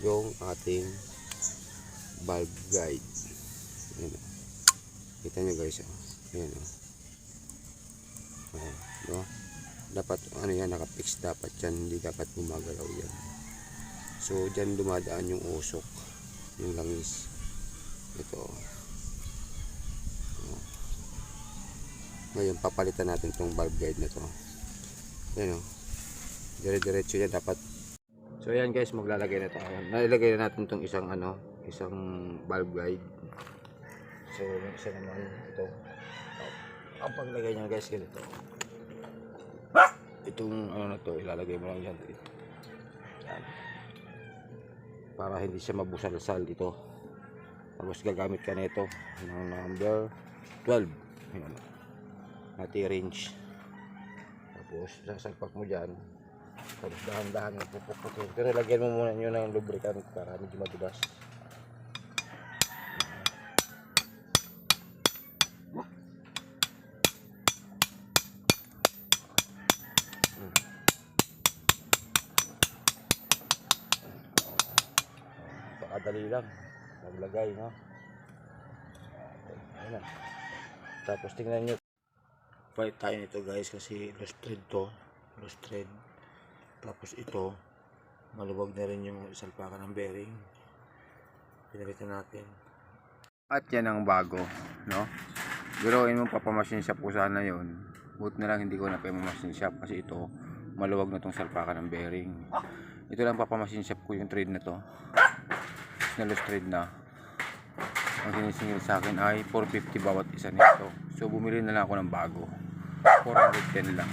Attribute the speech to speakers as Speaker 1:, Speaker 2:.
Speaker 1: yung ating valve guide. Ayan, kita nyo guys, ayan, no? Dapat ano yan, nakapix dapat yan, hindi dapat gumagalaw yan. So dyan dumadaan yung usok, yung langis. Ito, ngayon papalitan natin tong valve guide na to. Ayan, dire-diretso yan dapat. So ayan guys, maglalagay na tayo. Nailagay na natin tong isang isang valve guide. So yung isa naman ito, ang paglagay niya guys, ganito. Itong na to, ilalagay mo lang yan dito. Yan. Para hindi siya mabusal-sal dito. Tapos gagamit ka nito ng number 12. Ayan, na T-range. Tapos sasalpak mo dyan. Tapos dahan-dahan pupuputin. Pero lagyan mo muna nyo ng lubricant para medyo madulas. Pakadali lang maglagay, no? Ayan. Tapos tingnan nyo, palit tayo nito guys kasi lost thread to, lost thread. Tapos ito maluwag na rin yung salpakan ng bearing, pinalitan natin. At yan ang bago, no? Biruin mo papamasin shop ko sana yun. Buti na lang hindi ko na papamasin shop kasi ito maluwag na tong salpakan ng bearing. Ito lang papamasin shop ko yung thread na to, na lost thread na. Ang sinisingil sa akin ay 450 bawat isa nito. So bumili na lang ako ng bago, 410 lang.